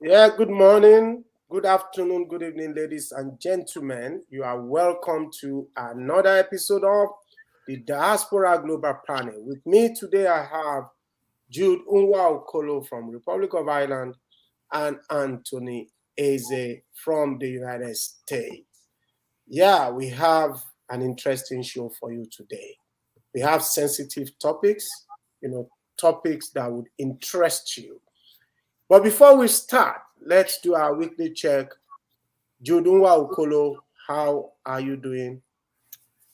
Yeah, good morning, good afternoon, good evening, ladies and gentlemen. You are welcome to another episode of the Diaspora Global Panel. With me today, I have Jude Unwa Okolo from Republic of Ireland and Anthony Eze from the United States. Yeah, we have an interesting show for you today. We have sensitive topics, topics that would interest you. But before we start, let's do our weekly check. Jodunwa Okolo, how are you doing?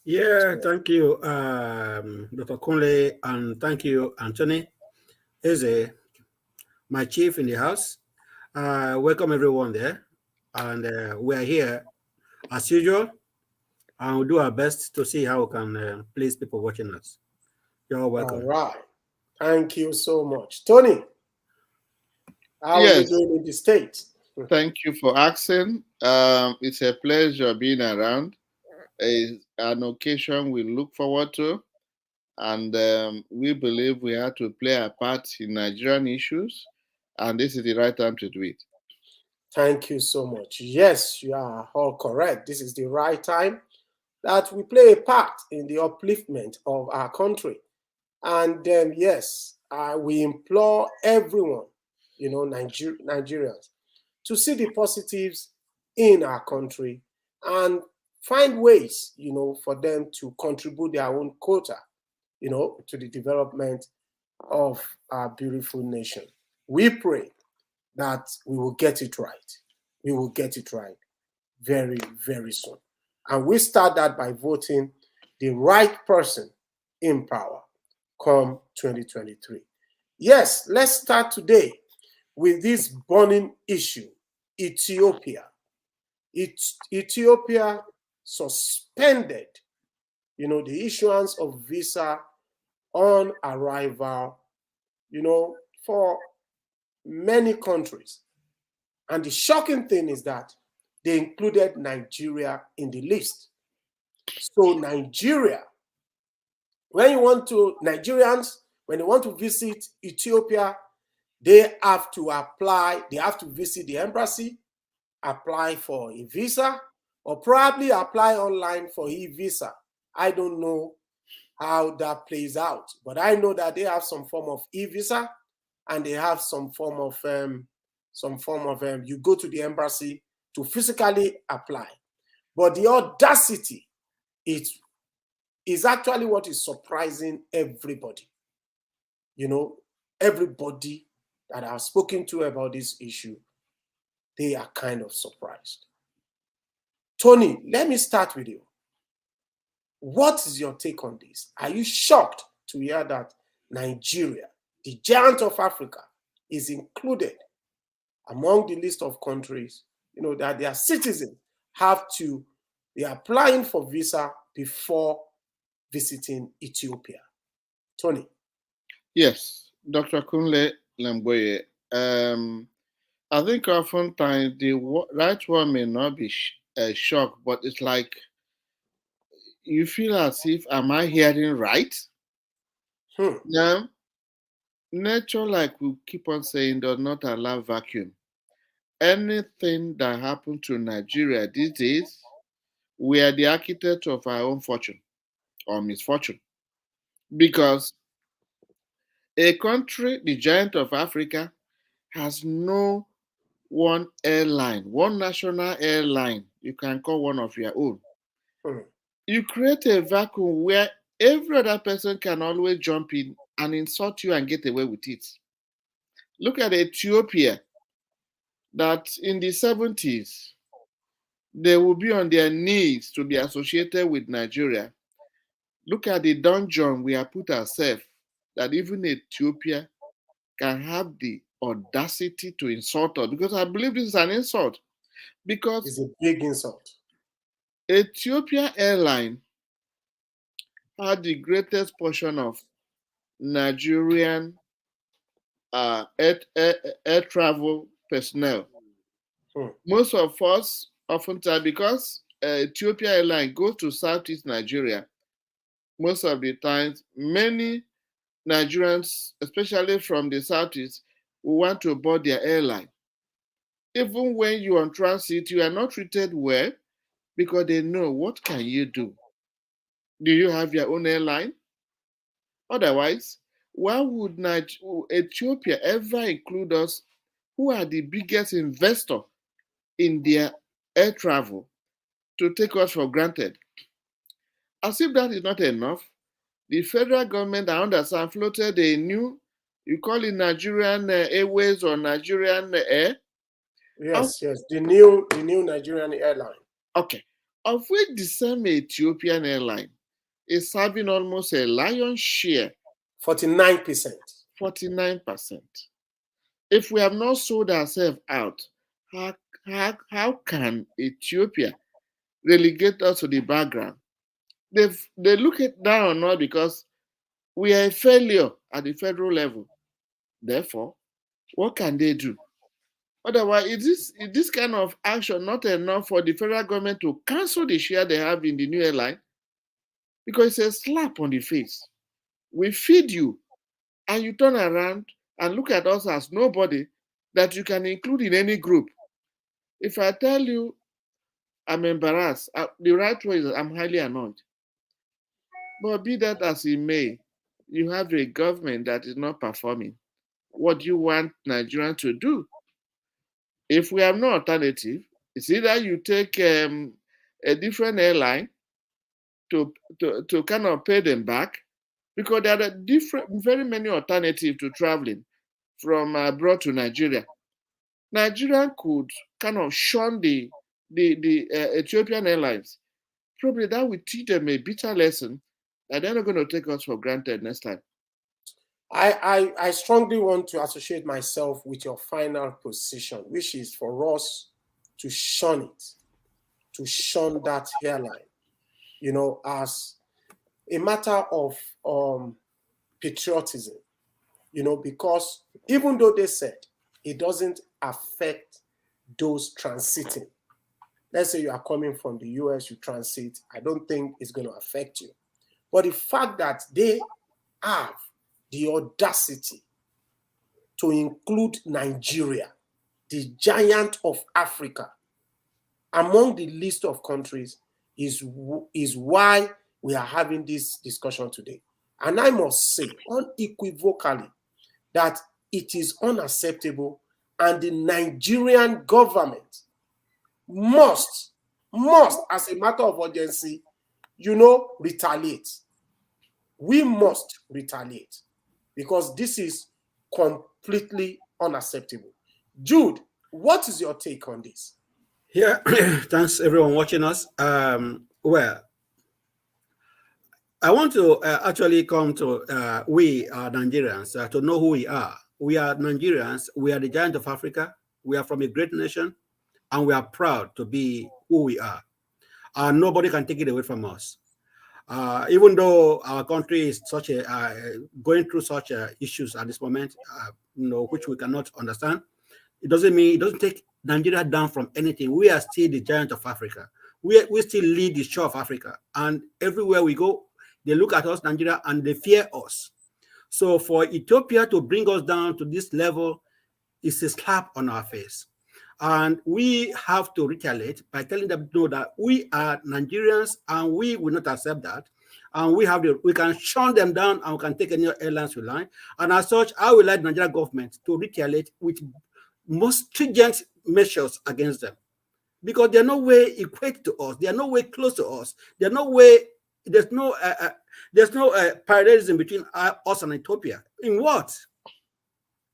Yeah, thank you, Dr. Kunle, and thank you, Anthony Eze, my chief in the house. Welcome everyone there, and we are here as usual, and we'll do our best to see how we can please people watching us. You're all All welcome. right. Thank you so much. Tony, how are you Yes, doing in the States? thank you for asking. It's a pleasure being around. It's an occasion we look forward to, and we believe we have to play a part in Nigerian issues, and this is the right time to do it. Thank you so much. Yes, you are all correct. This is the right time that we play a part in the upliftment of our country. And yes, we implore everyone, Nigerians, to see the positives in our country and find ways, for them to contribute their own quota, to the development of our beautiful nation. We pray that we will get it right. We will get it right very, very soon. And we start that by voting the right person in power come 2023. Yes, let's start today with this burning issue, Ethiopia. Ethiopia suspended, the issuance of visa on arrival, for many countries. And the shocking thing is that they included Nigeria in the list. So Nigeria, Nigerians, when they want to visit Ethiopia, they have to apply, they have to visit the embassy, apply for a visa, or probably apply online for e-visa. I don't know how that plays out, but I know that they have some form of e-visa, and they have some form of you go to the embassy to physically apply. But the audacity is actually what is surprising everybody. Everybody that I've spoken to about this issue, they are kind of surprised. Tony, let me start with you. What is your take on this? Are you shocked to hear that Nigeria, the giant of Africa, is included among the list of countries, that their citizens have to be applying for visa before visiting Ethiopia? Tony. Yes, Dr. Kunle Lemboye. I think oftentimes the right one may not be a shock, but it's like you feel as if, am I hearing right? Now, nature, like we keep on saying, does not allow vacuum. Anything that happened to Nigeria these days, we are the architect of our own fortune or misfortune. Because a country, the giant of Africa, has no one airline, one national airline you can call one of your own. You create a vacuum where every other person can always jump in and insult you and get away with it. Look at Ethiopia, that in the 70s, they will be on their knees to be associated with Nigeria. Look at the dungeon we have put ourselves, that even Ethiopia can have the audacity to insult us, because I believe this is an insult. Because it's a big insult. Ethiopia Airline had the greatest portion of Nigerian air travel personnel. Most of us oftentimes, because Ethiopia Airline goes to Southeast Nigeria, most of the times, many Nigerians, especially from the Southeast, will want to board their airline. Even when you're on transit, you are not treated well because they know what can you do. Do you have your own airline? Otherwise, why would Ethiopia ever include us, who are the biggest investor in their air travel, to take us for granted? As if that is not enough, the federal government, I understand, floated a new, you call it Nigerian Airways or Nigerian Air? Yes, yes, the new Nigerian airline. Okay, of which the same Ethiopian airline is having almost a lion's share, 49%. 49%. If we have not sold ourselves out, how can Ethiopia relegate us to the background? They look it down on us because we are a failure at the federal level. Therefore, what can they do? Otherwise, is this kind of action not enough for the federal government to cancel the share they have in the new airline? Because it's a slap on the face. We feed you, and you turn around and look at us as nobody that you can include in any group. If I tell you I'm embarrassed, the right way is I'm highly annoyed. But be that as it may, you have a government that is not performing. What do you want Nigerians to do? If we have no alternative, it's either you take a different airline to kind of pay them back, because there are very many alternatives to traveling from abroad to Nigeria. Nigeria could kind of shun the Ethiopian Airlines. Probably that will teach them a bitter lesson that they're not going to take us for granted next time. I strongly want to associate myself with your final position, which is for us to shun it, to shun that airline, as a matter of patriotism, because even though they said it doesn't affect those transiting. Let's say you are coming from the US, you transit, I don't think it's going to affect you. But the fact that they have the audacity to include Nigeria, the giant of Africa, among the list of countries is why we are having this discussion today. And I must say unequivocally that it is unacceptable, and the Nigerian government must, as a matter of urgency, retaliate. We must retaliate, because this is completely unacceptable. Jude, what is your take on this? Yeah, thanks everyone watching us. Well, I want to actually come to we are Nigerians to know who we are. We are Nigerians. We are the giant of Africa. We are from a great nation, and we are proud to be who we are. And nobody can take it away from us. Even though our country is such going through such issues at this moment, which we cannot understand, it doesn't take Nigeria down from anything. We are still the giant of Africa. We still lead the shore of Africa, and everywhere we go, they look at us, Nigeria, and they fear us. So for Ethiopia to bring us down to this level is a slap on our face. And we have to retaliate by telling them no, that we are Nigerians and we will not accept that. And we can shun them down, and we can take any airlines we like. And as such, I would like the Nigerian government to retaliate with most stringent measures against them, because they're no way equate to us. They're no way close to us. There's no parallelism between us and Ethiopia. In what?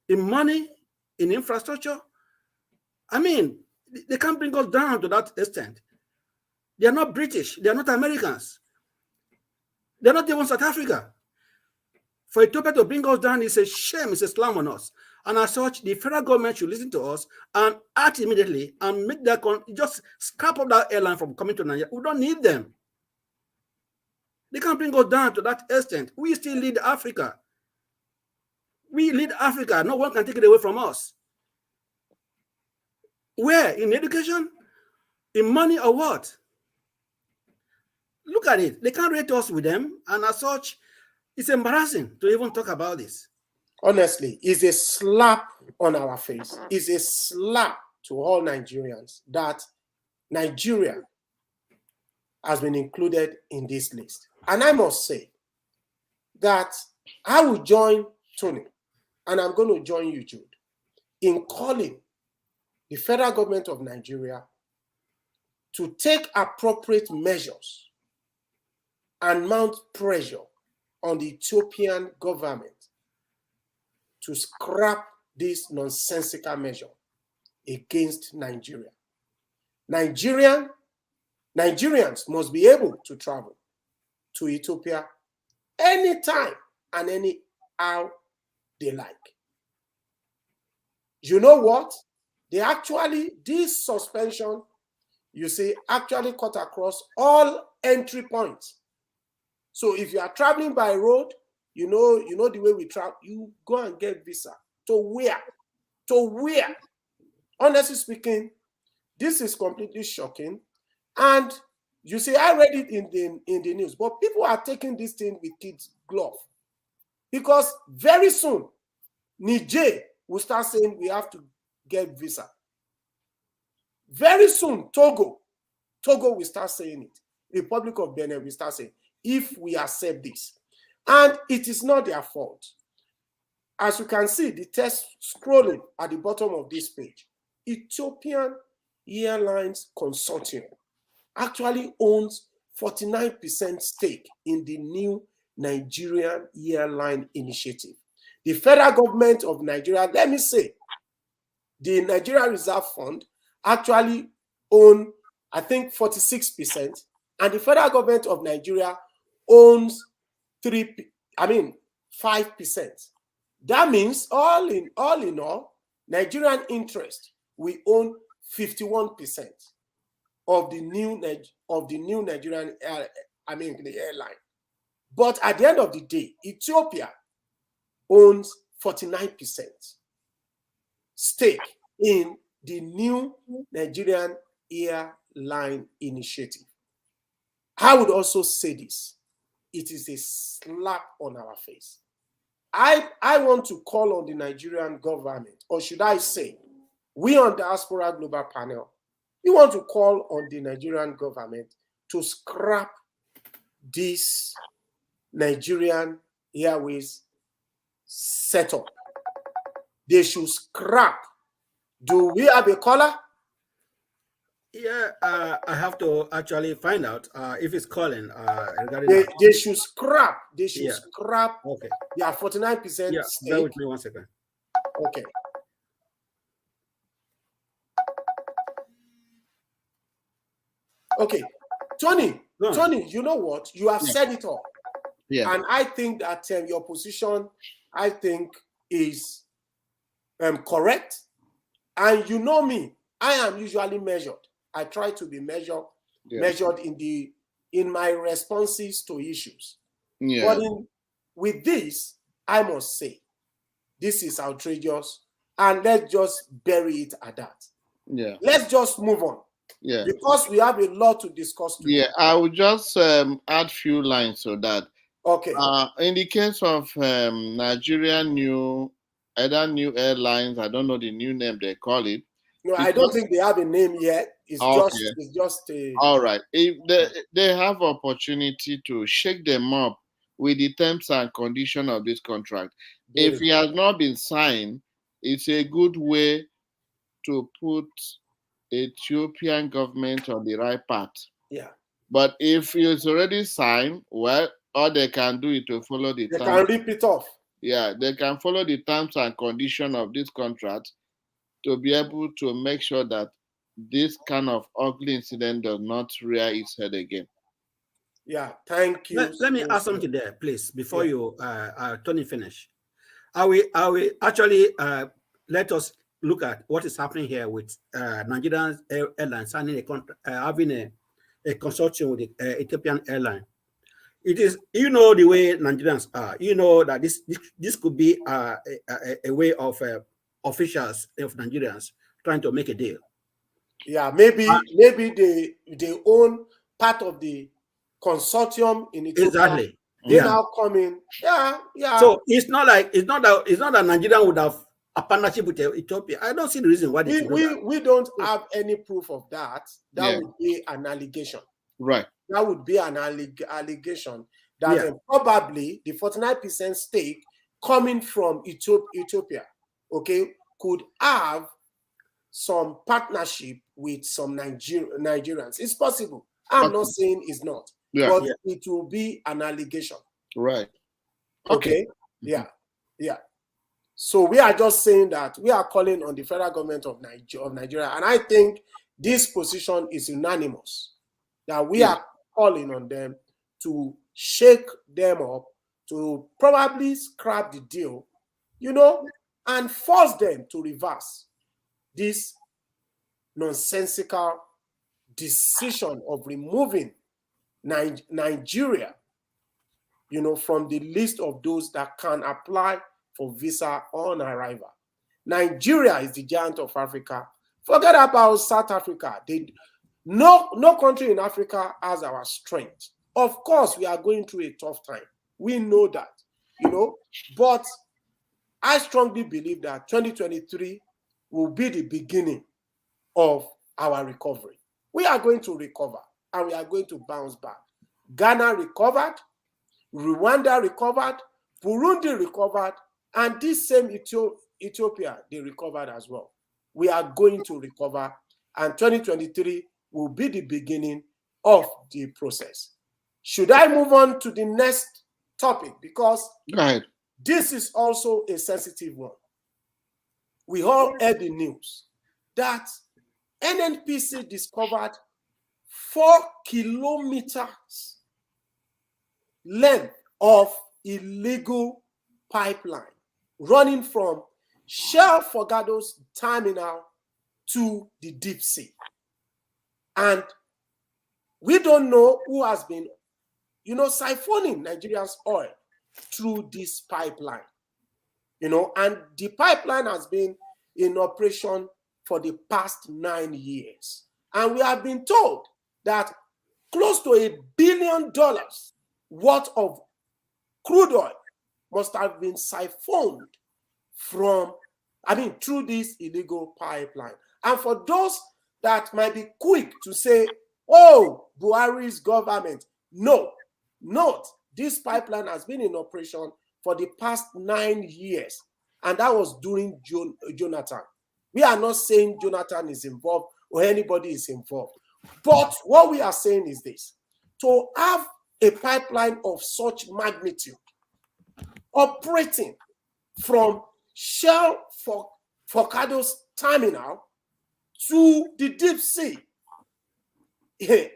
In money? In infrastructure? I mean, they can't bring us down to that extent. They are not British. They are not Americans. They're not even South Africa. For Ethiopia to bring us down is a shame. It's a slam on us. And as such, the federal government should listen to us and act immediately and make that just scrap up that airline from coming to Nigeria. We don't need them. They can't bring us down to that extent. We still lead Africa. We lead Africa. No one can take it away from us. Where? In education? In money, or what? Look at it. They can't rate us with them. And as such, it's embarrassing to even talk about this. Honestly, it's a slap on our face. It's a slap to all Nigerians that Nigeria has been included in this list. And I must say that I will join Tony, and I'm going to join you, Jude, in calling the federal government of Nigeria to take appropriate measures and mount pressure on the Ethiopian government to scrap this nonsensical measure against Nigeria. Nigerians must be able to travel to Ethiopia anytime and anyhow they like. You know what? This suspension, you see, actually cut across all entry points. So if you are traveling by road, you know the way we travel, you go and get visa. To where? To where? Honestly speaking, this is completely shocking. And you see, I read it in the news, but people are taking this thing with kids' glove. Because very soon, Niger will start saying we have to get visa. Very soon, Togo will start saying it. Republic of Benin will start saying, if we accept this. And it is not their fault. As you can see, the text scrolling at the bottom of this page, Ethiopian Airlines Consortium actually owns 49% stake in the new Nigerian Airline Initiative. The federal government of Nigeria, let me say, the Nigeria Reserve Fund actually own, I think, 46%, and the federal government of Nigeria owns 5%. That means all in all, Nigerian interest, we own 51% of the new Nigerian the airline. But at the end of the day, Ethiopia owns 49% stake in the new Nigerian Airline Initiative. I would also say this. It is a slap on our face. I want to call on the Nigerian government, or should I say, we on Diaspora Global Panel, we want to call on the Nigerian government to scrap this Nigerian Airways setup. They should scrap. Do we have a caller? Yeah, I have to actually find out if it's calling regarding they should scrap. They should scrap. Okay. Yeah, 49%. Yeah, stake. bear with me 1 second. Okay. Okay. Tony, you know what? You have said it all. Yeah. And I think that your position, I think, is correct. And you know me, I am usually measured. I try to be measured in my responses to issues. Yeah. But with this, I must say, this is outrageous, and let's just bury it at that. Yeah. Let's just move on. Yeah. Because we have a lot to discuss today. Yeah, I will just add few lines to that. Okay. In the case of Nigerian either new airlines, I don't know the new name they call it. No, I don't think they have a name yet. It's just a... All right. If they have opportunity to shake them up with the terms and conditions of this contract. If it has not been signed, it's a good way to put Ethiopian government on the right path. Yeah. But if it's already signed, well, all they can do is to follow the terms. They can rip it off. Yeah, they can follow the terms and conditions of this contract to be able to make sure that this kind of ugly incident does not rear its head again. Yeah, thank you. Let me add something there, please, before you, Tony, finish. I will actually let us look at what is happening here with Nigerian Airlines signing a contract, having a consortium with the Ethiopian airline. It is, you know, the way Nigerians are. You know that this could be a way of officials of Nigerians trying to make a deal. Yeah, maybe they own part of the consortium in Ethiopia. Exactly. They now come in. Yeah. So it's not that Nigeria would have a partnership with Ethiopia. I don't see the reason why they should do that. We don't have any proof of that. That would be an allegation. Right. That would be an allegation that probably the 49% stake coming from Ethiopia, okay, could have some partnership with some Nigerians. It's possible. I'm not saying it's not, but it will be an allegation. Right. Okay. Yeah. So we are just saying that we are calling on the federal government of Nigeria, and I think this position is unanimous, that we are calling on them to shake them up, to probably scrap the deal, and force them to reverse this nonsensical decision of removing Nigeria, from the list of those that can apply for visa on arrival. Nigeria is the giant of Africa. Forget about South Africa. No country in Africa has our strength. Of course, we are going through a tough time. We know that, but I strongly believe that 2023 will be the beginning of our recovery. We are going to recover, and we are going to bounce back. Ghana recovered, Rwanda recovered, Burundi recovered, and this same Ethiopia, they recovered as well. We are going to recover, and 2023 will be the beginning of the process. Should I move on to the next topic? Because this is also a sensitive one. We all heard the news that NNPC discovered 4 kilometers length of illegal pipeline running from Shell Forgado's terminal to the deep sea. And we don't know who has been, siphoning Nigeria's oil through this pipeline. And the pipeline has been in operation for the past 9 years. And we have been told that close to $1 billion worth of crude oil must have been siphoned through this illegal pipeline. And for those that might be quick to say, oh, Buhari's government, no, not. This pipeline has been in operation for the past 9 years. And that was during Jonathan. We are not saying Jonathan is involved or anybody is involved. But what we are saying is this: to have a pipeline of such magnitude operating from Shell Forgado's terminal to the deep sea,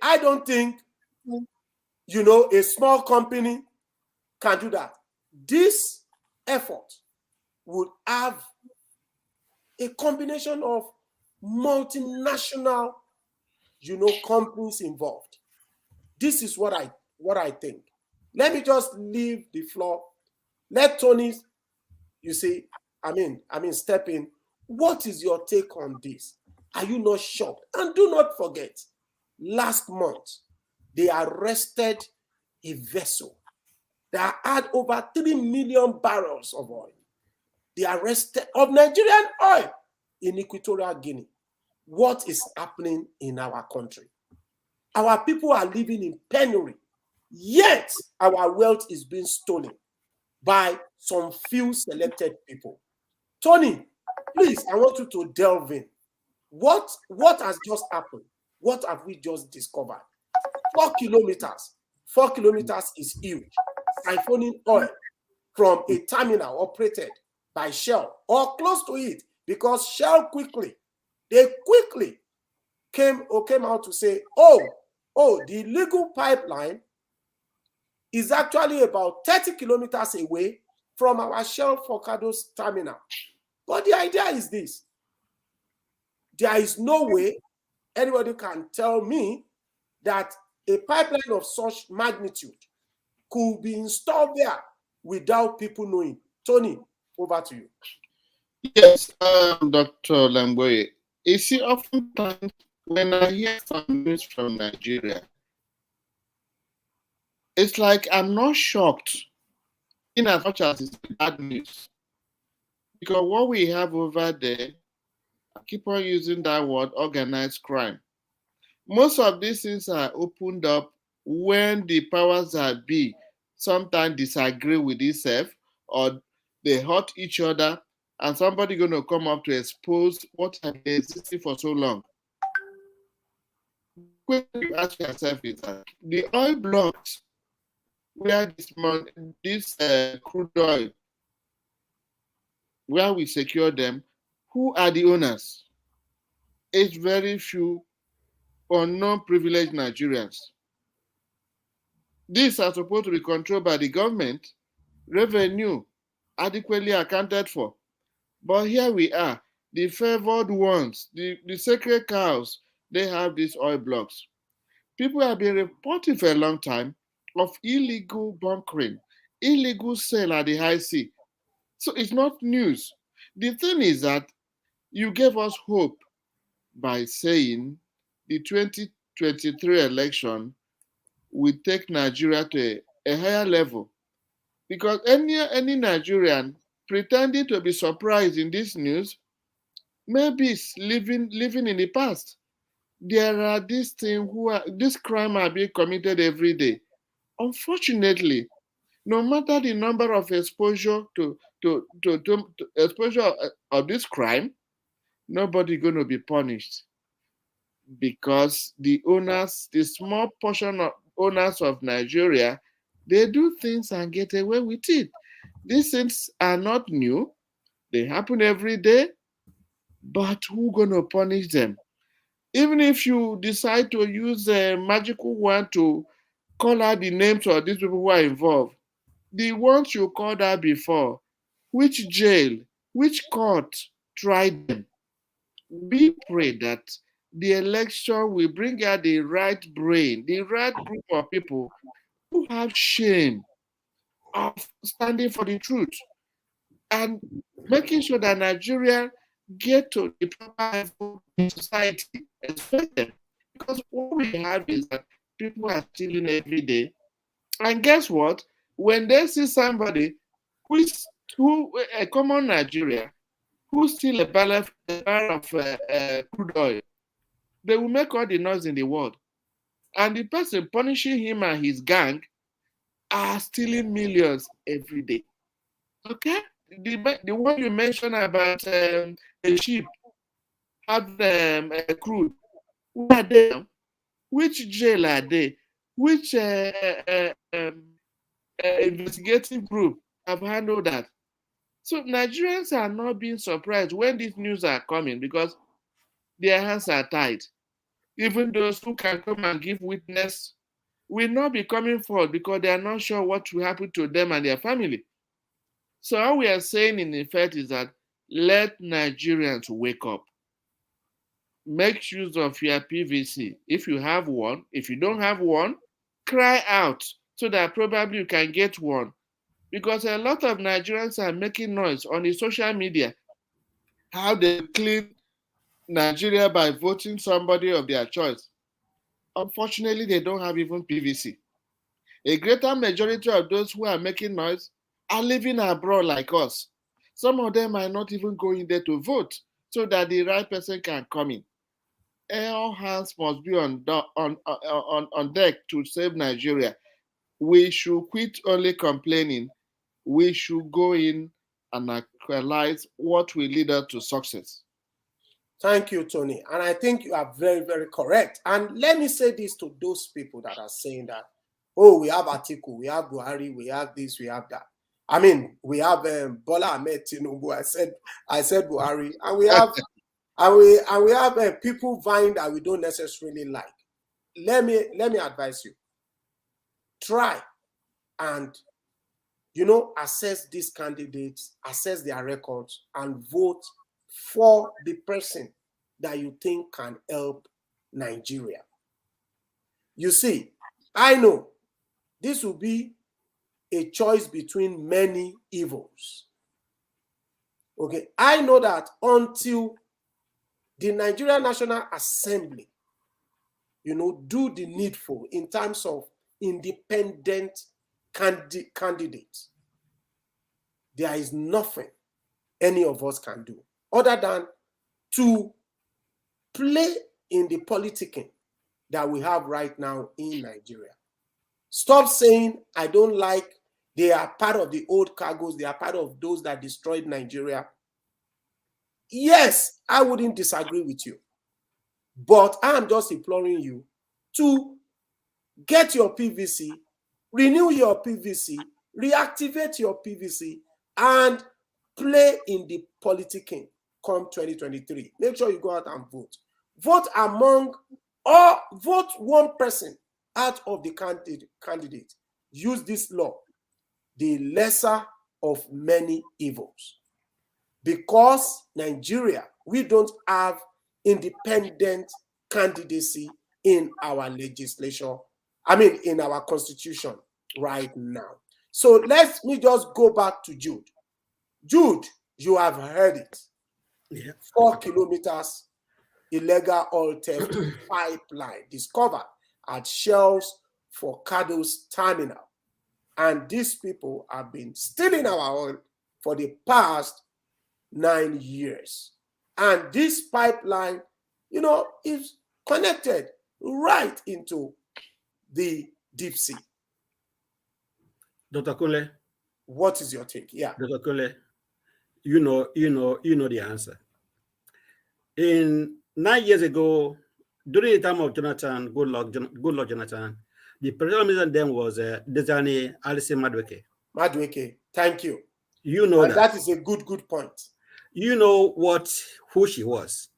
I don't think, a small company can do that. This effort would have a combination of multinational, companies involved. This is what I think. Let me just leave the floor. Let Tony, step in. What is your take on this? Are you not shocked? And do not forget, last month, they arrested a vessel that had over 3 million barrels of oil. They arrested of Nigerian oil in Equatorial Guinea. What is happening in our country? Our people are living in penury, yet our wealth is being stolen by some few selected people. Tony, please, I want you to delve in. What has just happened? What have we just discovered? 4 kilometers. 4 kilometers is huge. Siphoning oil from a terminal operated by Shell or close to it, because Shell quickly came out to say, the illegal pipeline is actually about 30 kilometers away from our Shell Forgado's terminal. But the idea is this: there is no way anybody can tell me that a pipeline of such magnitude could be installed there without people knowing. Tony, over to you. Yes, Dr. Lamboye. You see, oftentimes when I hear some news from Nigeria, it's like I'm not shocked in as much as it's bad news. Because what we have over there, I keep on using that word, organized crime. Most of these things are opened up when the powers that be sometimes disagree with itself or they hurt each other, and somebody going to come up to expose what has been existing for so long. The question you ask yourself is that the oil blocks where this crude oil, where we secure them, who are the owners? It's very few unknown privileged Nigerians. These are supposed to be controlled by the government, revenue adequately accounted for. But here we are, the favored ones, the sacred cows, they have these oil blocks. People have been reporting for a long time of illegal bunkering, illegal sale at the high sea. So it's not news. The thing is that you gave us hope by saying the 2023 election will take Nigeria to a higher level. Because any Nigerian pretending to be surprised in this news maybe is living in the past. There are these things this crime are being committed every day. Unfortunately, no matter the number of exposure to exposure of this crime, nobody going to be punished because the owners, the small portion of owners of Nigeria, they do things and get away with it. These things are not new. They happen every day, but who gonna punish them? Even if you decide to use a magical wand to call out the names of these people who are involved, the ones you called out before, which jail, which court tried them? We pray that the election will bring out the right brain, the right group of people who have shame of standing for the truth and making sure that Nigeria get to the proper level in society, expect because what we have is that people are stealing every day. And guess what? When they see somebody a common Nigeria, who steal a barrel of crude oil, they will make all the noise in the world. And the person punishing him and his gang are stealing millions every day. Okay? The one you mentioned about a ship having a crude, who are they now? Which jail are they? Which investigative group have handled that? So Nigerians are not being surprised when these news are coming because their hands are tied. Even those who can come and give witness will not be coming forward because they are not sure what will happen to them and their family. So all we are saying in effect is that let Nigerians wake up. Make use of your PVC. If you have one, if you don't have one, cry out so that probably you can get one. Because a lot of Nigerians are making noise on the social media how they clean Nigeria by voting somebody of their choice. Unfortunately, they don't have even PVC. A greater majority of those who are making noise are living abroad like us. Some of them are not even going there to vote so that the right person can come in. All hands must be on deck to save Nigeria. We should quit only complaining. We should go in and actualize what will lead us to success. Thank you, Tony. And I think you are very, very correct. And let me say this to those people that are saying that, oh, we have Atiku, we have Buhari, we have this, we have that. I mean, we have Bola Ahmed Tinubu. I said Buhari, and we have we have people vying that we don't necessarily like. Let me advise you. Try and assess these candidates, assess their records, and vote for the person that you think can help Nigeria. You see, I know this will be a choice between many evils. Okay, I know that until the Nigerian National Assembly, do the needful in terms of independent candidates, there is nothing any of us can do other than to play in the politicking that we have right now in Nigeria. Stop saying, I don't like, they are part of the old cargoes, they are part of those that destroyed Nigeria. Yes, I wouldn't disagree with you, but I'm just imploring you to get your PVC, renew your PVC, reactivate your PVC, and play in the politicking come 2023. Make sure you go out and vote. Vote among, or vote one person out of the candidate. Use this law, the lesser of many evils. Because Nigeria, we don't have independent candidacy in our legislation, in our constitution right now. So let me just go back to Jude. Jude, you have heard it. Yeah. 4 kilometers illegal oil theft pipeline discovered at Shell's Forcados terminal. And these people have been stealing our oil for the past 9 years. And this pipeline, is connected right into the deep sea. Dr. Kunle. What is your take? Yeah. Dr. Kunle, you know the answer. In 9 years ago, during the time of Jonathan, Goodluck Jonathan, the president minister then was Dezani Alison Madueke. Madueke, thank you. You know that is a good point. You know who she was.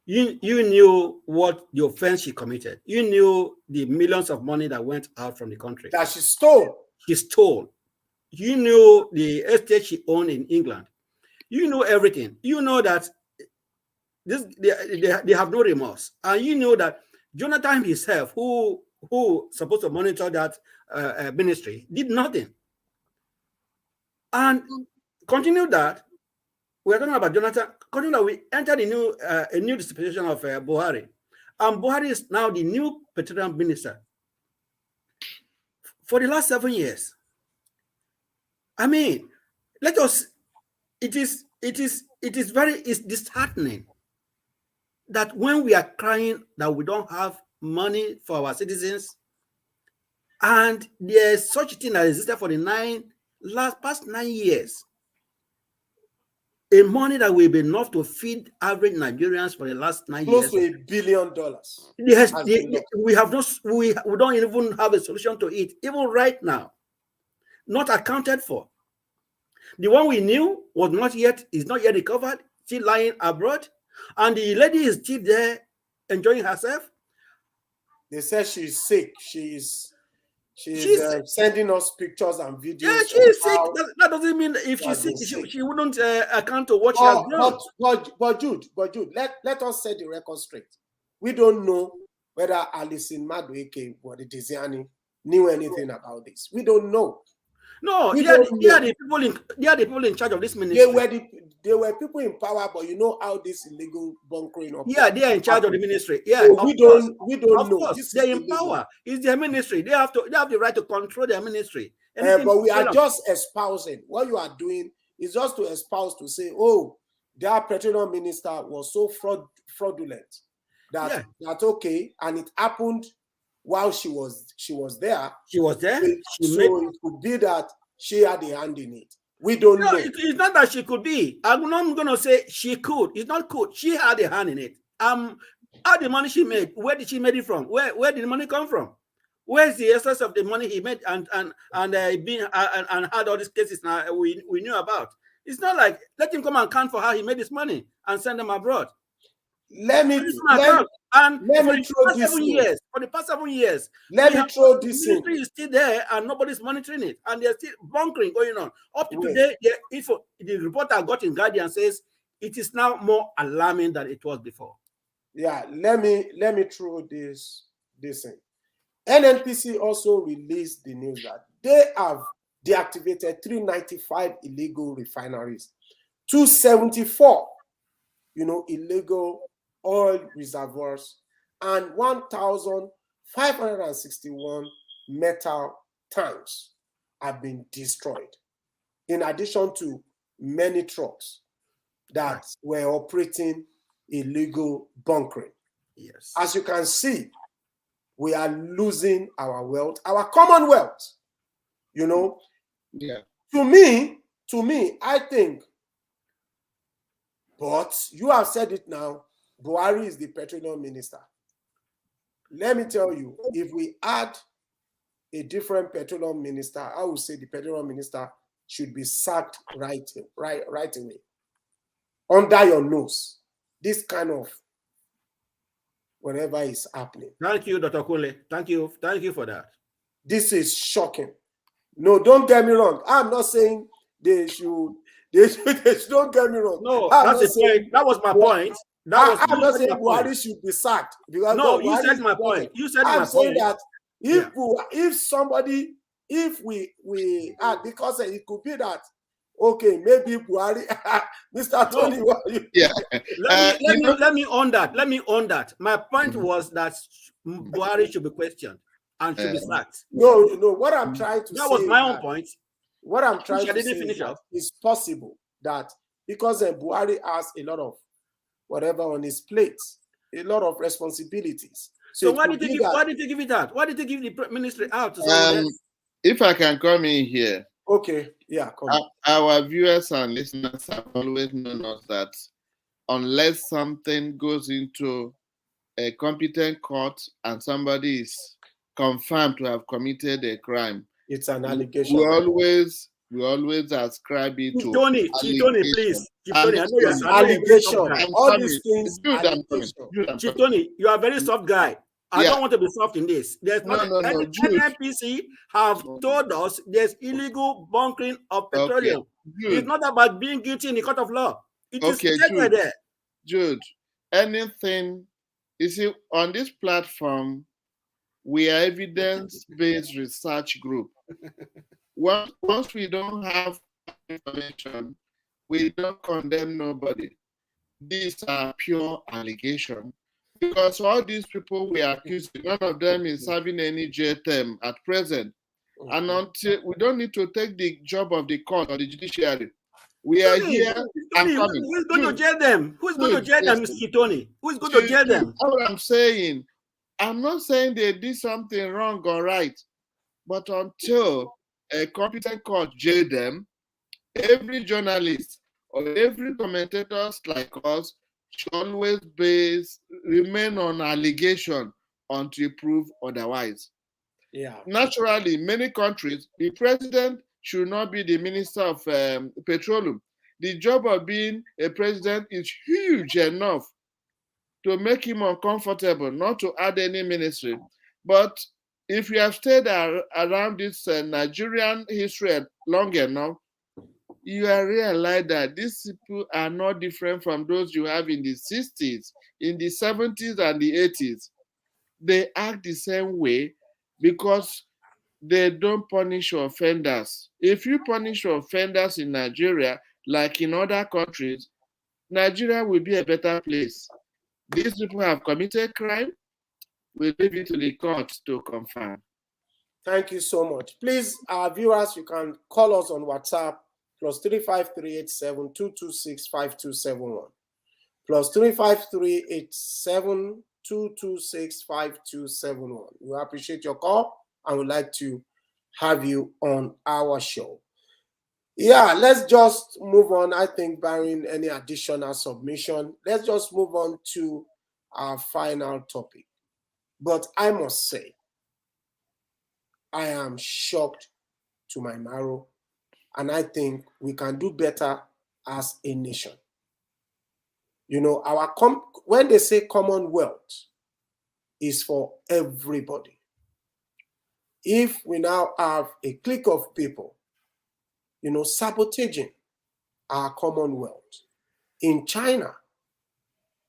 You knew what the offense she committed. You knew the millions of money that went out from the country. That she stole. She stole. You knew the estate she owned in England. You know everything. You know that they have no remorse. And you know that Jonathan himself, who supposed to monitor that ministry, did nothing. And continue that. We're talking about Jonathan. Continue that we entered a new dispensation of Buhari. And Buhari is now the new petroleum minister. For the last 7 years. It is disheartening that when we are crying that we don't have money for our citizens, and there's such a thing that existed for the past 9 years, a money that will be enough to feed average Nigerians for the last 9 years. Close to $1 billion. Yes, we don't even have a solution to it, even right now. Not accounted for. The one we knew is not yet recovered, still lying abroad, and the lady is still there enjoying herself. They said she's sick. She's sending us pictures and videos. Yeah, she is sick. That doesn't mean if she's sick, she wouldn't account to what she has done. But Jude, let us set the record straight. We don't know whether Alison Madueke or the Diziani knew anything about this. We don't know. No, they are the people in charge of this ministry. They were people in power, but you know how this illegal bunkering up. Yeah, they are in charge of the ministry. Yeah, so we don't know. They're in power. It's their ministry. They have the right to control their ministry. But we are just espousing. What you are doing is just to espouse, to say, oh, their petroleum minister was so fraudulent that okay, and it happened while she was there. She was there. It could be that she had a hand in it. We don't know. It's not that she could be. I'm not going to say she could. It's not could. She had a hand in it. How the money she made, where did she make it from? Where did the money come from? Where's the essence of the money he made and had all these cases now we knew about? It's not like let him come and count for how he made his money and send them abroad. Let me throw this in. For the past 7 years, let me throw this in. The ministry is still there and nobody's monitoring it, and there's still bunkering going on. Up to today, the report I got in Guardian says it is now more alarming than it was before. Yeah, let me throw this in. NNPC also released the news that they have deactivated 395 illegal refineries, 274, illegal oil reservoirs, and 1,561 metal tanks have been destroyed, in addition to many trucks that were operating illegal bunkering. Yes. As you can see, we are losing our wealth, our common wealth. You know, Yeah. To me, I think, but you have said it now, Buhari is the petroleum minister. Let me tell you, if we add a different petroleum minister, I would say the petroleum minister should be sacked right away. Under your nose, this kind of whatever is happening. Thank you, Dr. Kunle. Thank you for that. This is shocking. No, don't get me wrong. I'm not saying they should don't get me wrong. No, I'm that's the point. That was my point. I'm not saying Buhari should be sacked. Because no, you said my point. You said my point. I'm saying that if somebody, if we because it could be that, okay, maybe Buhari, Mr. Tony, let me own that. My point was that Buhari should be questioned and should be sacked. No, what I'm trying to say. That was my own point. What I'm trying to say is that it's possible that because Buhari has a lot of whatever on his plate, a lot of responsibilities. So why did he give it out? Why did he give the ministry out to someone else? If I can come in here. Okay, yeah, come on. Our viewers and listeners have always known us that unless something goes into a competent court and somebody is confirmed to have committed a crime, it's an allegation. We always ascribe it to Tony, please. Tony, I know you're allegation. All these things. Chief Tony, you are a very soft guy. I don't want to be soft in this. There's NNPC have told us there's illegal bunkering of petroleum. Okay, it's not about being guilty in the court of law. It is right there. Jude, anything, you see, on this platform, we are evidence-based research group. Once we don't have information, we don't condemn nobody. These are pure allegations. Because all these people we are accusing, none of them is serving any jail term at present. And until we don't need to take the job of the court or the judiciary. We are here and coming. Who's going to jail them? Who's going to jail them, Mr. Tony? Who's going to jail them? What I'm saying, I'm not saying they did something wrong or right, but until a competent court jail them, every journalist or every commentator like us should always remain on allegation until proved otherwise. Yeah. Naturally, many countries, the president should not be the minister of petroleum. The job of being a president is huge enough to make him uncomfortable, not to add any ministry. But if you have stayed around this Nigerian history long enough, you are realize that these people are not different from those you have in the 60s, in the 70s and the 80s. They act the same way because they don't punish offenders. If you punish offenders in Nigeria, like in other countries, Nigeria will be a better place. These people have committed crime. We'll leave it to the court to confirm. Thank you so much. Please, our viewers, you can call us on WhatsApp, +35387-226-5271. +35387-226-5271. We appreciate your call and would like to have you on our show. Yeah, let's just move on. I think barring any additional submission, let's just move on to our final topic. But I must say, I am shocked to my marrow, and I think we can do better as a nation. You know, when they say commonwealth, is for everybody. If we now have a clique of people, you know, sabotaging our commonwealth. In China,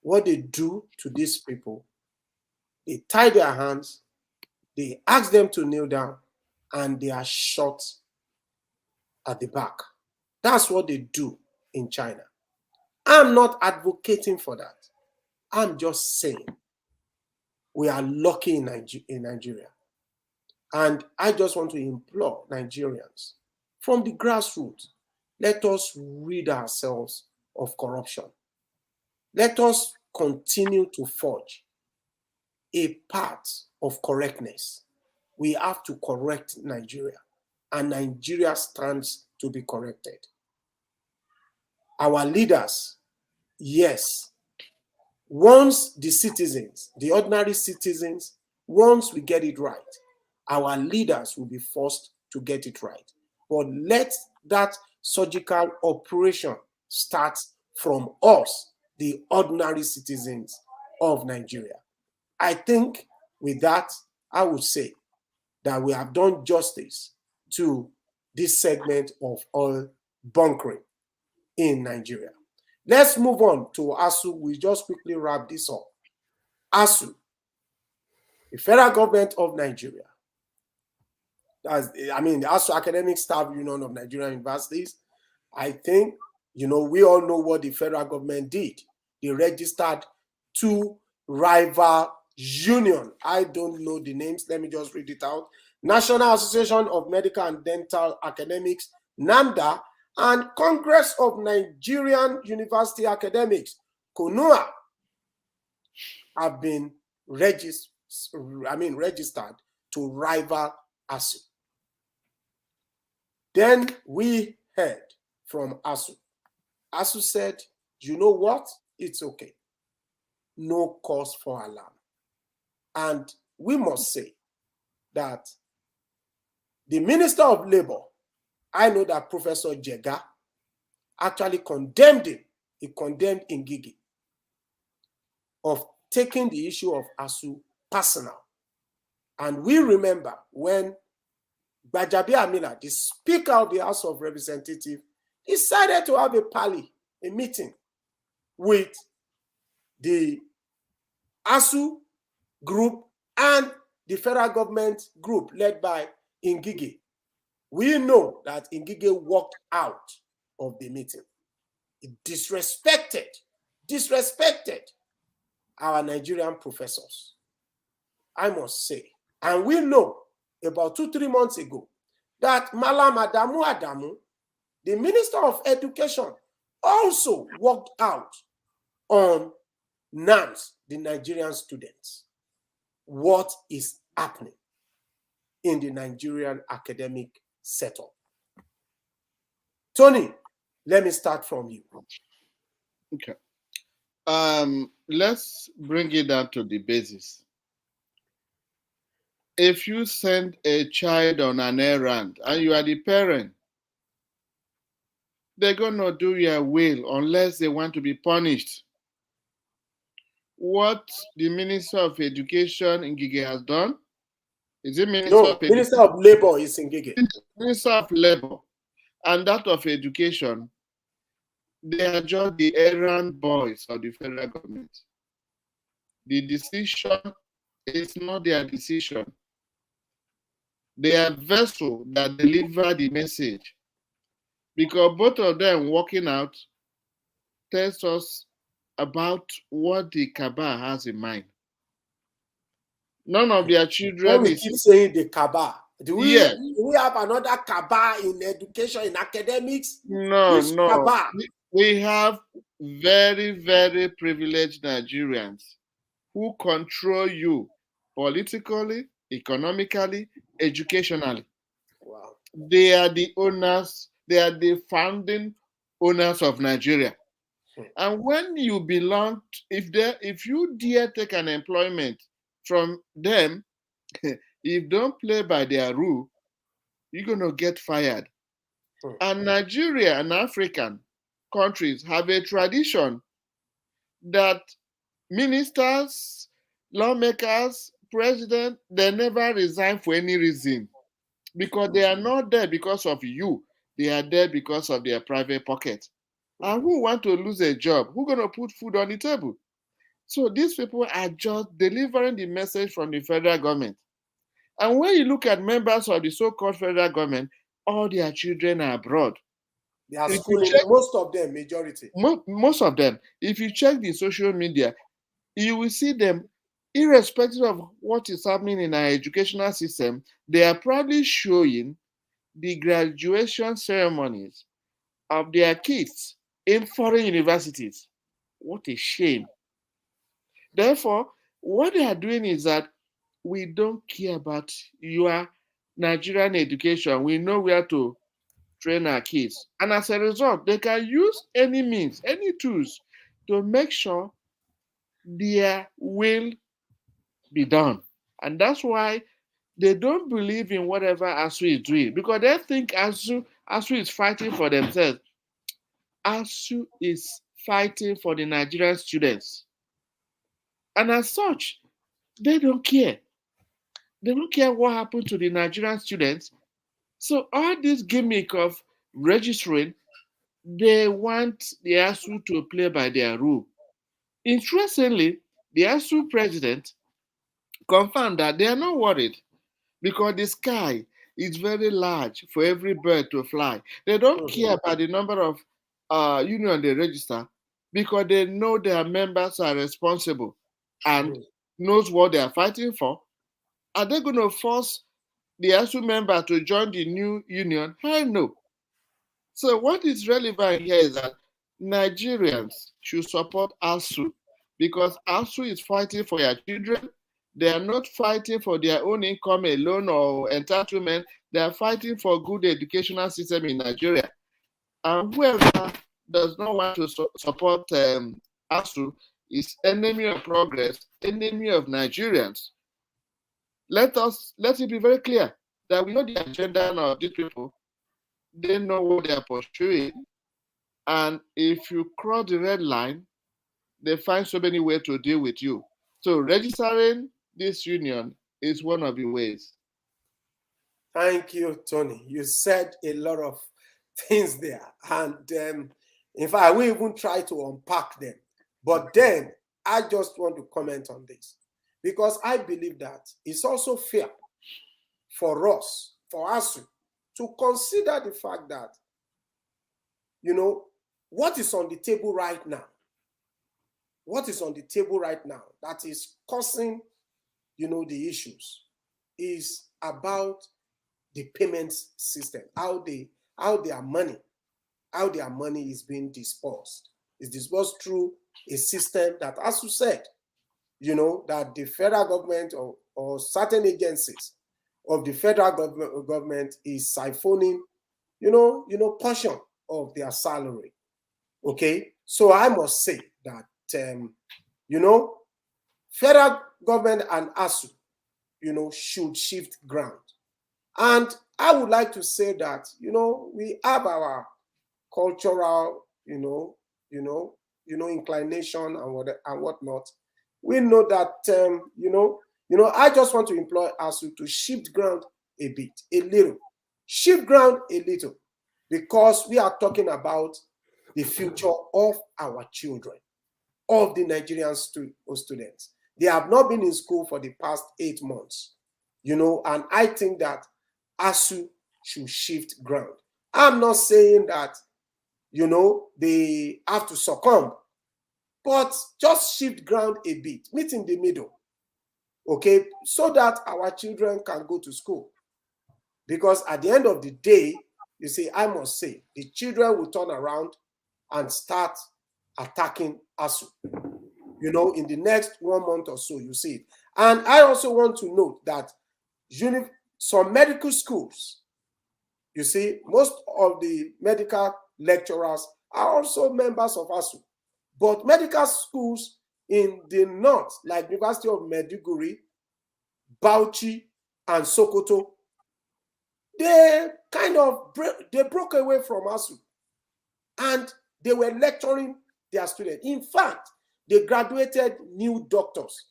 what they do to these people, they tie their hands, they ask them to kneel down, and they are shot at the back. That's what they do in China. I'm not advocating for that. I'm just saying we are lucky in Nigeria. And I just want to implore Nigerians from the grassroots, let us rid ourselves of corruption. Let us continue to forge a path of correctness. We have to correct Nigeria, and Nigeria stands to be corrected. Our leaders, yes, once the citizens, the ordinary citizens, once we get it right, our leaders will be forced to get it right. But let that surgical operation start from us, the ordinary citizens of Nigeria. I think with that, I would say that we have done justice to this segment of oil bunkering in Nigeria. Let's move on to ASUU. We just quickly wrap this up. ASUU, the federal government of Nigeria, the ASUU Academic Staff Union of Nigerian Universities. I think, we all know what the federal government did. They registered 2 rival union. I don't know the names. Let me just read it out. National Association of Medical and Dental Academics, NAMDA, and Congress of Nigerian University Academics, CONUA, have been registered to rival ASUU. Then we heard from ASUU. ASUU said, you know what? It's okay. No cause for alarm. And we must say that the Minister of Labor, I know that Professor Jega actually condemned him. He condemned Ngigi of taking the issue of ASUU personal. And we remember when Gbajabiamila, the Speaker of the House of Representatives, decided to have a meeting with the ASUU group and the federal government group led by Ngigi. We know that Ngigi walked out of the meeting. He disrespected our Nigerian professors, I must say. And we know about 2-3 months ago that Malam Adamu, the Minister of Education, also walked out on NAMS, the Nigerian students. What is happening in the Nigerian academic setup? Tony, let me start from you. Okay. Let's bring it down to the basis. If you send a child on an errand and you are the parent, they're going to do your will unless they want to be punished. What the Minister of Education Ngige has done, is it Minister of Education? Minister of Labor is Ngige. Minister of Labor and that of Education, they are just the errand boys of the federal government. The decision is not their decision. They are vessels that deliver the message. Because both of them working out tells us about what the cabal has in mind. None of their children when we keep saying the cabal, do we have another cabal in education, in academics? No. Cabal? We have very, very privileged Nigerians who control you politically, economically, educationally. Wow. They are the owners, they are the founding owners of Nigeria. And when you belong, if you dare take an employment from them, if you don't play by their rule, you're going to get fired. And Nigeria and African countries have a tradition that ministers, lawmakers, president, they never resign for any reason, because they are not there because of you. They are there because of their private pocket. And who want to lose a job? Who's going to put food on the table? So these people are just delivering the message from the federal government. And when you look at members of the so-called federal government, all their children are abroad. They are schooling, most of them, majority. Most of them. If you check the social media, you will see them, irrespective of what is happening in our educational system, they are probably showing the graduation ceremonies of their kids in foreign universities. What a shame. Therefore, what they are doing is that we don't care about your Nigerian education. We know where to train our kids. And as a result, they can use any means, any tools to make sure their will be done. And that's why they don't believe in whatever ASUU is doing, because they think ASUU is fighting for themselves. ASUU is fighting for the Nigerian students. And as such, they don't care. They don't care what happened to the Nigerian students. So all this gimmick of registering, they want the ASUU to play by their rule. Interestingly, the ASUU president confirmed that they are not worried because the sky is very large for every bird to fly. They don't care about the number of union they register because they know their members are responsible and knows what they are fighting for. Are they going to force the ASUU member to join the new union? Hell no. So what is relevant here is that Nigerians should support ASUU because ASUU is fighting for their children. They are not fighting for their own income alone or entitlement. They are fighting for good educational system in Nigeria. And whoever does not want to support ASUU is enemy of progress, enemy of Nigerians. Let it be very clear that we know the agenda of these people. They know what they are pursuing. And if you cross the red line, they find so many ways to deal with you. So registering this union is one of the ways. Thank you, Tony. You said a lot of things there. And in fact, I will even try to unpack them. But then I just want to comment on this because I believe that it's also fair for us, for ASUU, to consider the fact that, what is on the table right now, that is causing, the issues is about the payments system, how their money is being dispersed. It's dispersed through a system that, as you said, that the federal government or certain agencies of the federal government is siphoning, portion of their salary. Okay, so I must say that, federal government and ASUU, should shift ground. And I would like to say that, we have our cultural, inclination and whatnot. We know that, I just want to employ ASUU to shift ground a little, because we are talking about the future of our children, of the Nigerian students. They have not been in school for the past 8 months, and I think that ASUU should shift ground. I'm not saying that, they have to succumb, but just shift ground a bit, meet in the middle, okay, so that our children can go to school. Because at the end of the day, you see, I must say, the children will turn around and start attacking ASUU, in the next 1 month or so, you see it. And I also want to note that some medical schools, you see, most of the medical lecturers are also members of ASUU. But medical schools in the north, like University of Maiduguri, Bauchi, and Sokoto, they broke away from ASUU. And they were lecturing their students. In fact, they graduated new doctors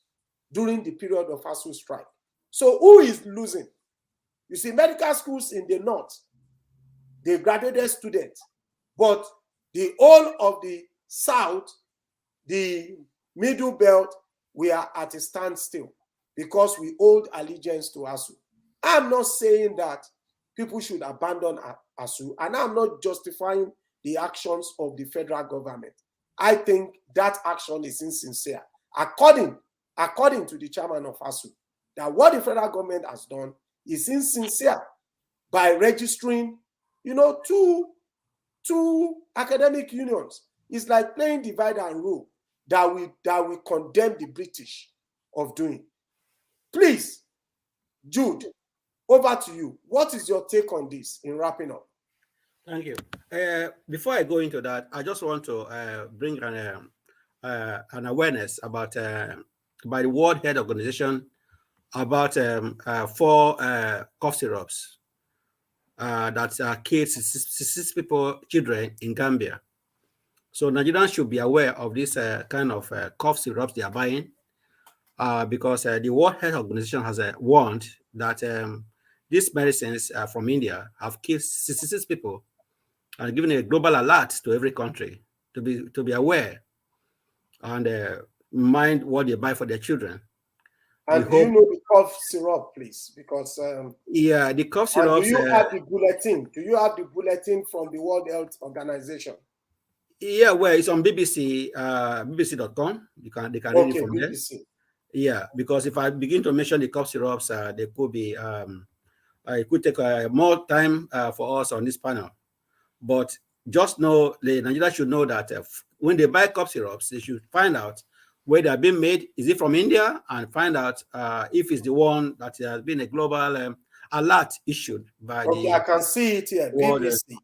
during the period of ASUU strike. So who is losing? You see, medical schools in the north, they graduated students, but the whole of the south, the middle belt, we are at a standstill because we hold allegiance to ASUU. I'm not saying that people should abandon ASUU, and I'm not justifying the actions of the federal government. I think that action is insincere. According to the chairman of ASUU, that what the federal government has done is insincere by registering, two two academic unions. It's like playing divide and rule that we condemn the British of doing. Please, Jude, over to you. What is your take on this in wrapping up? Thank you. Before I go into that, I just want to bring an awareness about by the World Health Organization about 4 cough syrups that kids, children in Gambia. So Nigerians should be aware of this kind of cough syrups they are buying because the World Health Organization has warned that these medicines from India have killed 66 people and given a global alert to every country to be aware and mind what they buy for their children. And do you know the cough syrup, please? Because yeah, the cough syrups. Do you have the bulletin? Do you have the bulletin from the World Health Organization? Yeah, well, it's on BBC, BBC.com. They can read it from BBC. There. Yeah, because if I begin to mention the cough syrups, they could be it could take more time for us on this panel. But just know the Nigerians should know that when they buy cough syrups, they should find out where they are being made. Is it from India? And find out if it's the one that has been a global alert issued by I can see it here. World BBC.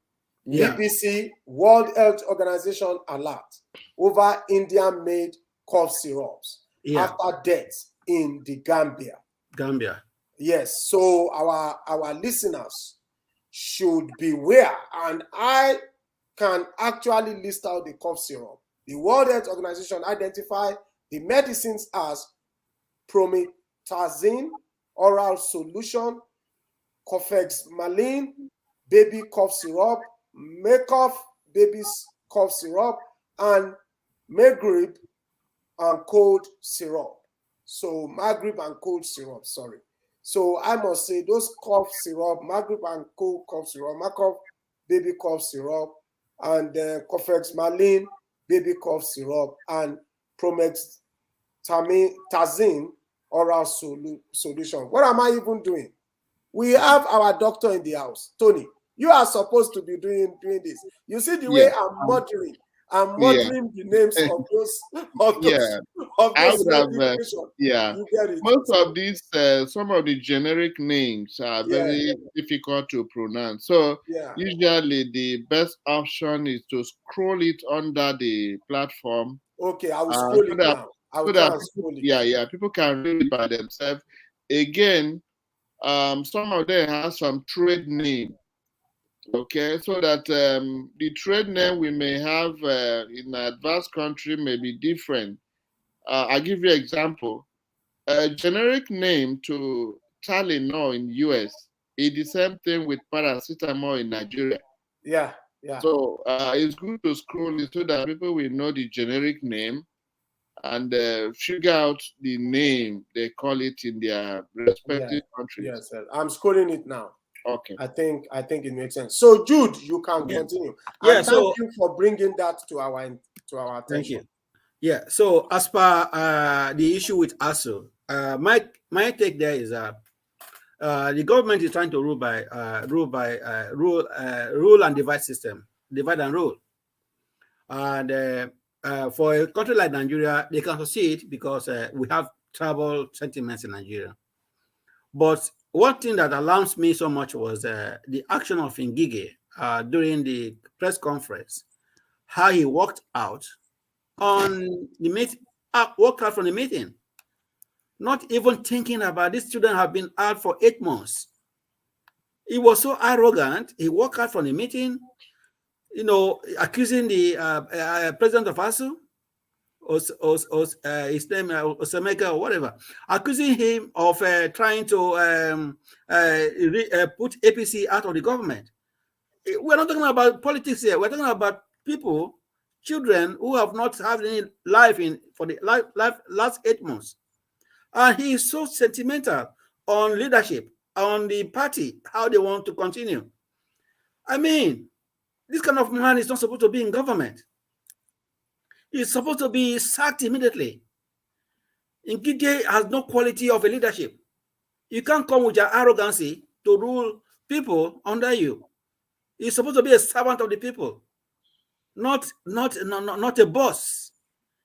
BBC, World Health Organization alert over Indian-made cough syrups after deaths in the Gambia. Gambia. Yes. So our listeners should beware, and I can actually list out the cough syrup. The World Health Organization identified the medicines as Promethazine, oral solution, Kofexmalin, baby cough syrup, Makoff, baby's cough syrup, and Magrip and cold syrup. So Magrip and cold syrup, sorry. So I must say those cough syrup, Magrip and cold cough syrup, Makoff, baby cough syrup, and Kofexmalin, baby cough syrup, and Promethazine, oral solution. What am I even doing? We have our doctor in the house, Tony. You are supposed to be doing this. You see the way I'm muttering. I'm muttering the names of those. You get it. Most of these, some of the generic names are very difficult to pronounce. So usually the best option is to scroll it under the platform. Okay, I will scroll it now. People can read it by themselves. Again, some of them have some trade name. Okay, so that the trade name we may have in an advanced country may be different. I'll give you an example. A generic name to Tylenol in US is the same thing with paracetamol in Nigeria. Yeah. So it's good to scroll it so that people will know the generic name and figure out the name they call it in their respective countries. Yes, I'm scrolling it now. Okay. I think it makes sense. So Jude, you can continue. And thank you for bringing that to our attention. Thank you. Yeah. So as per the issue with ASUU, my take there is that the government is trying to rule and divide system, divide and rule. And for a country like Nigeria, they can succeed because we have tribal sentiments in Nigeria. But one thing that alarms me so much was the action of Ngige during the press conference, how he walked out on the meeting, walked out from the meeting, not even thinking about these children have been out for 8 months. He was so arrogant. He walked out from the meeting, accusing the president of ASUU, his name Osemeka or whatever, accusing him of trying to put APC out of the government. We're not talking about politics here. We're talking about people, children who have not had any life for the last 8 months. And he is so sentimental on leadership, on the party, how they want to continue. I mean, this kind of man is not supposed to be in government. He's supposed to be sacked immediately. Ngige has no quality of a leadership. You can't come with your arrogancy to rule people under you. He's supposed to be a servant of the people. not a boss.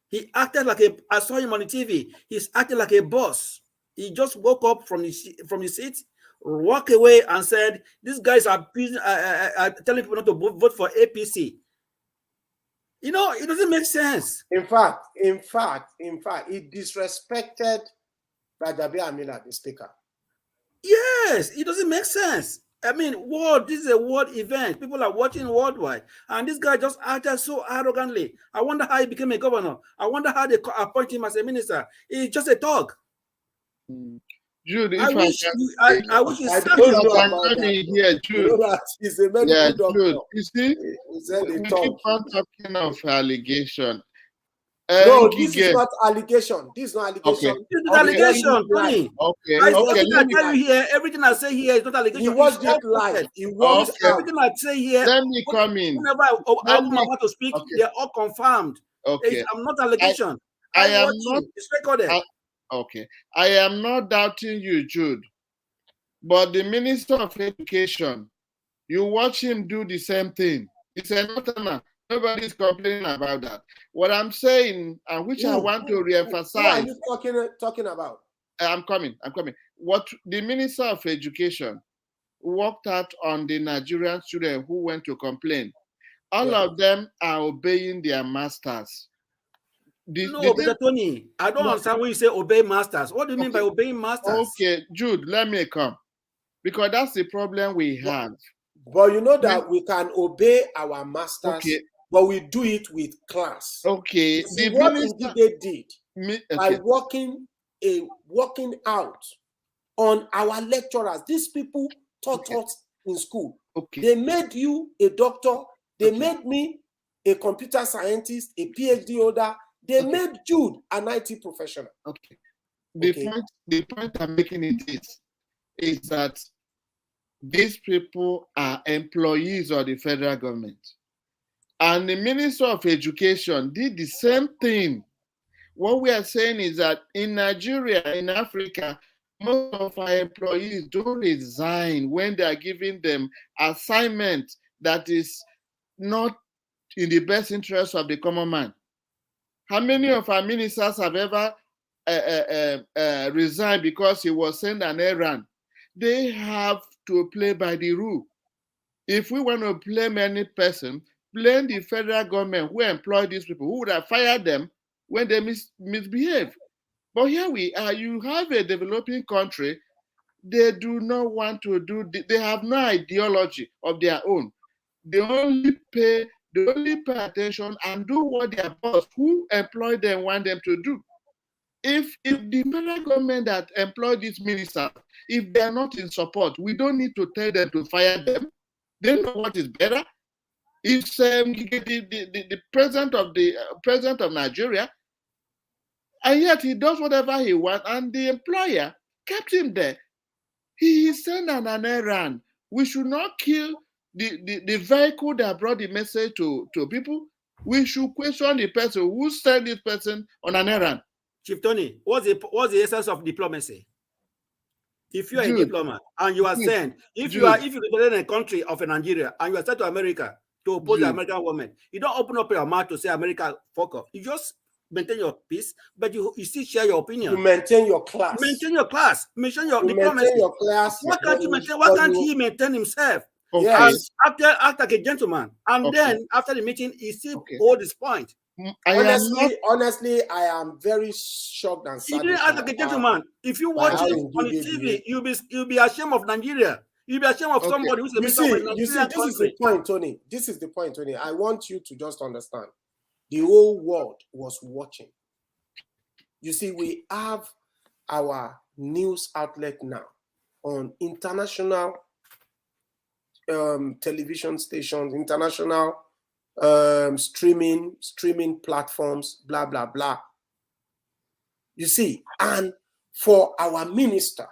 He acted like a. I saw him on the TV. He's acting like a boss. He just woke up from his seat, walked away, and said, "These guys are telling people not to vote for APC." You know, it doesn't make sense. In fact, he disrespected Gambia, the speaker. Yes, it doesn't make sense. I mean, this is a world event. People are watching worldwide. And this guy just acted so arrogantly. I wonder how he became a governor. I wonder how they appoint him as a minister. He's just a dog. Jude, I wish he said here, Jude. You know that he's a medical doctor. Jude, you see, he said we keep on talking of allegation. No, this is not allegation. This is not allegation. Okay. This is allegation, Tony. Okay. Everything I tell you here, everything I say here is not allegation. He watched it live. He watched everything I say here. Let me come in. Whenever I want to speak, they're all confirmed. Okay. I'm not allegation. I am not. It's recorded. Okay. I am not doubting you, Jude. But the Minister of Education, you watch him do the same thing. It's a northerner. Nobody's complaining about that. What I'm saying, and which I want to reemphasize. What are you talking about? I'm coming. What the Minister of Education worked out on the Nigerian students who went to complain. All of them are obeying their masters. But Tony, I don't understand when you say obey masters. What do you mean by obeying masters? Okay, Jude, let me come. Because that's the problem we have. But you know that we can obey our masters, but we do it with class. Okay. What Ngige did by working out on our lecturers, these people taught us in school. Okay. They made you a doctor. They made me a computer scientist, a PhD holder. They made Jude an IT professional. Okay. The point I'm making is that these people are employees of the federal government. And the Minister of Education did the same thing. What we are saying is that in Nigeria, in Africa, most of our employees don't resign when they are giving them assignment that is not in the best interest of the common man. How many of our ministers have ever resigned because he was sent an errand? They have to play by the rule. If we want to blame any person, blame the federal government who employed these people, who would have fired them when they misbehave. But here we are, you have a developing country, they do not want to do, they have no ideology of their own. They only pay attention and do what their boss who employed them want them to do. If the federal government that employed these ministers, if they are not in support, we don't need to tell them to fire them. They know what is better. If the president of Nigeria, and yet he does whatever he wants, and the employer kept him there. He sent an errand. We should not kill the vehicle that brought the message to people. We should question the person who sent this person on an errand. Chief Tony, what's the essence of diplomacy? If you are a diplomat and you are sent, if you represent a country of Nigeria and you are sent to America to oppose the American government, you don't open up your mouth to say America fuck off. You just maintain your peace, but you still share your opinion. You maintain your class. Maintain your class. Maintain your diplomacy. Maintain your class. Why can't he maintain himself? Okay. Yes. Act like a gentleman, and then after the meeting, he still hold his point. Honestly, I am very shocked and sad. He didn't act like a gentleman. If you watch it on the TV, you'll be ashamed of Nigeria. You'll be ashamed of somebody who's a minister of Nigeria. This is the point, Tony. This is the point, Tony. I want you to just understand. The whole world was watching. You see, we have our news outlet now on international television stations, international streaming platforms, blah, blah, blah. You see, and for our minister,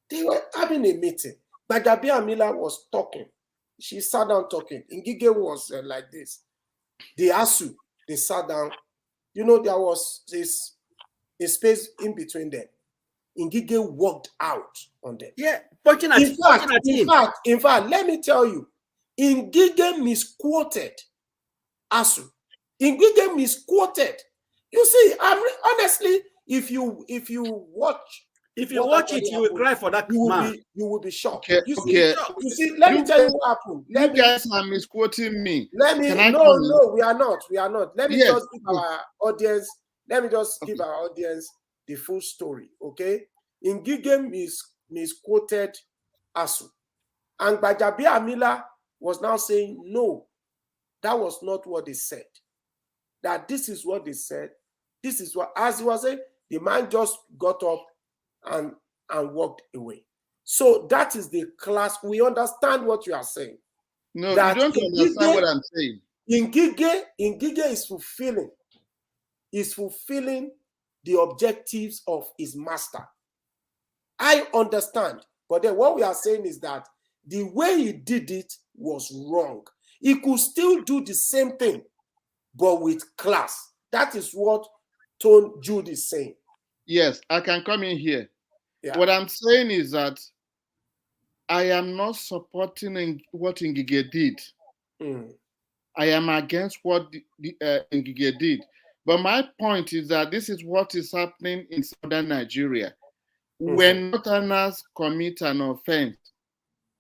they were having a meeting. Badabia Mila was talking. She sat down talking. Ngige was like this. The ASUU, they sat down. You know, there was a space in between them. Ngige walked out on them. Yeah, pointing at him. In fact, let me tell you, Ngige misquoted ASUU. Ngige misquoted. You see, honestly, if you watch, it, you will cry for that man. You will be shocked. Okay, You see, let me tell you what happened. You guys are misquoting me. No, we are not. Let me just give our audience. Let me just give our audience the full story. Okay, Ngige misquoted ASUU, and Gbajabiamila was now saying no, that was not what they said. That this is what they said. This is what, as he was saying, the man just got up and walked away. So that is the class. We understand what you are saying. No, you don't understand what I'm saying. Ngige is fulfilling the objectives of his master. I understand. But then what we are saying is that the way he did it was wrong. He could still do the same thing, but with class. That is what Tone Jude is saying. Yes, I can come in here. Yeah. What I'm saying is that I am not supporting what Ngige did. I am against what Ngige did. But my point is that this is what is happening in southern Nigeria. When northerners commit an offense,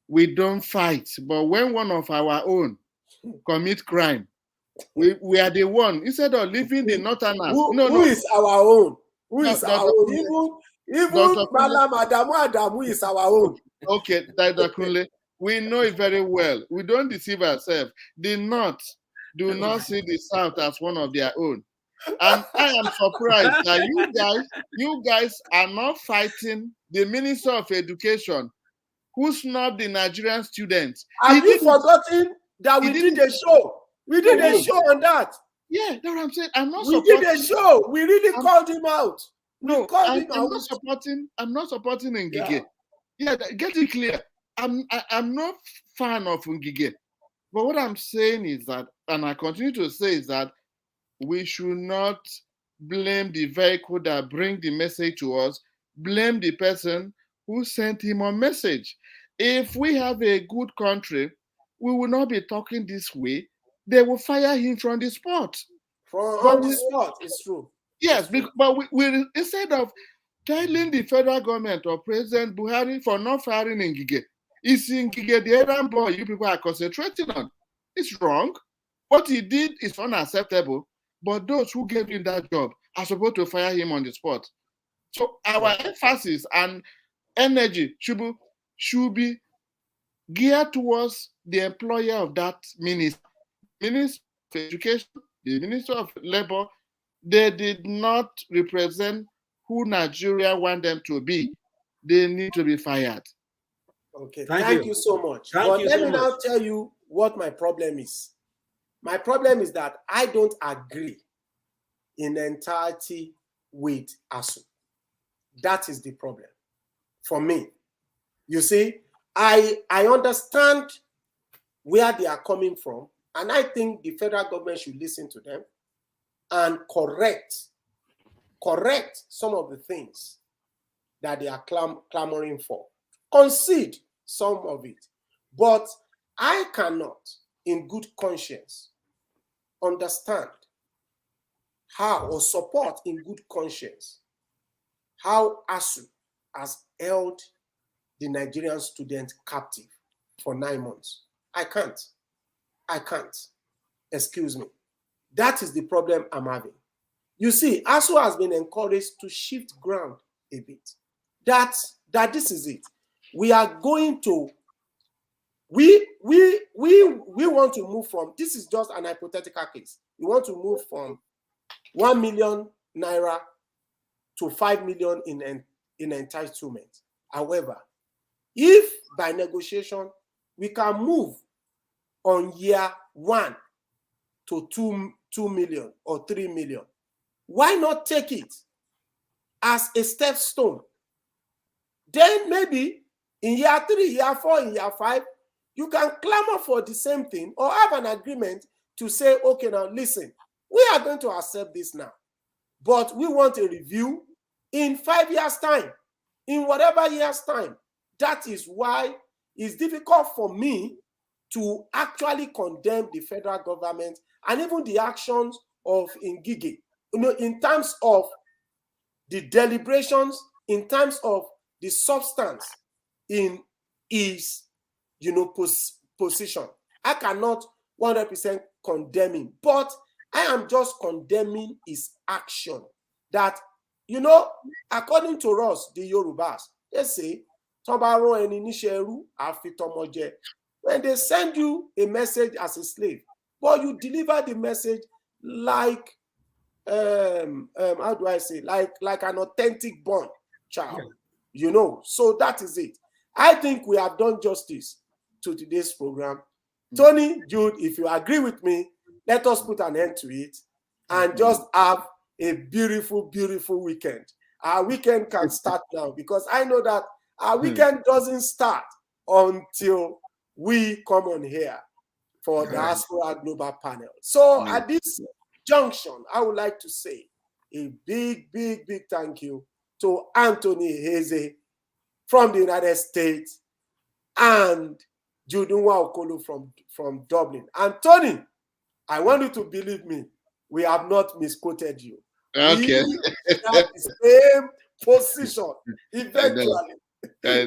we don't fight. But when one of our own commit crime, we are the one. Instead of leaving the northerners. Who is our own? Who is our own? Even Malam Adamu is our own. Okay, Dr. Kunle, we know it very well. We don't deceive ourselves. The North do not see the South as one of their own. And I am surprised that you guys are not fighting the Minister of Education who snubbed the Nigerian students. Have you forgotten that we did a show? We did a show on that. Yeah, that's what I'm saying. We did a show. We really called him out. I'm not supporting Ngige. Yeah, get it clear. I'm not fan of Ngige. But what I'm saying is that, and I continue to say, is that we should not blame the vehicle that brings the message to us, blame the person who sent him a message. If we have a good country, we will not be talking this way. They will fire him from the spot. From the spot, it's true. Yes, but we instead of telling the federal government or President Buhari for not firing Ngige, it's Ngige, the errand boy you people are concentrating on. It's wrong. What he did is unacceptable, but those who gave him that job are supposed to fire him on the spot. So our emphasis and energy should be geared towards the employer of that minister. Minister of Education, the Minister of Labor. They did not represent who Nigeria want them to be. They need to be fired. Okay, thank you so much. But let me now tell you what my problem is. My problem is that I don't agree in entirety with ASUU. That is the problem for me. You see, I understand where they are coming from, and I think the federal government should listen to them and correct some of the things that they are clamoring for. Concede some of it. But I cannot, in good conscience, understand how, or support in good conscience, how ASUU has held the Nigerian student captive for 9 months. I can't. Excuse me. That is the problem I'm having. You see, ASUU has been encouraged to shift ground a bit. That this is it. We are going to, we want to move from, this is just an hypothetical case. We want to move from 1 million naira to 5 million in entitlement. However, if by negotiation we can move on year 1 to 2 million or 3 million, why not take it as a stepstone? Then maybe in year 3, year 4, in year 5, you can clamor for the same thing or have an agreement to say, okay, now listen, we are going to accept this now, but we want a review in 5 years' time, in whatever year's time. That is why it's difficult for me to actually condemn the federal government and even the actions of Ngige, in terms of the deliberations, in terms of the substance in his, position. I cannot 100% condemn him, but I am just condemning his action. That, according to us, the Yorubas, they say, when they send you a message as a slave, but you deliver the message like, how do I say, like an authentic born child, so that is it. I think we have done justice to today's program. Tony, Jude, if you agree with me, let us put an end to it and just have a beautiful, beautiful weekend. Our weekend can start now, because I know that our weekend doesn't start until we come on here for the Diaspora Global Panel. So at this junction, I would like to say a big, big, big thank you to Anthony Heze from the United States and Judunwa Okolo from Dublin. And Tony, I want you to believe me, we have not misquoted you. Okay. We have the same position eventually.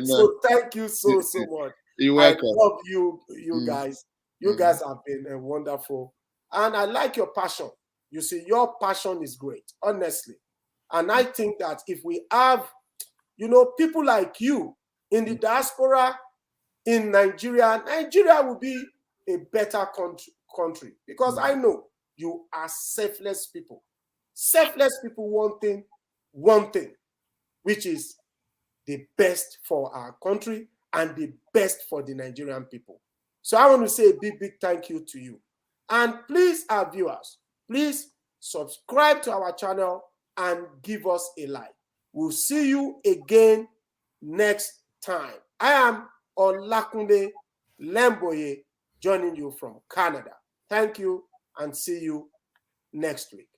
So thank you so much. You're welcome. I love you guys. You guys have been wonderful. And I like your passion. You see, your passion is great, honestly. And I think that if we have, people like you in the diaspora in Nigeria, Nigeria will be a better country, because I know you are selfless people. Selfless people wanting one thing, which is the best for our country and the best for the Nigerian people. So I want to say a big, big thank you to you. And please, our viewers, please subscribe to our channel and give us a like. We'll see you again next time. I am Olakunle Lemboye, joining you from Canada. Thank you, and see you next week.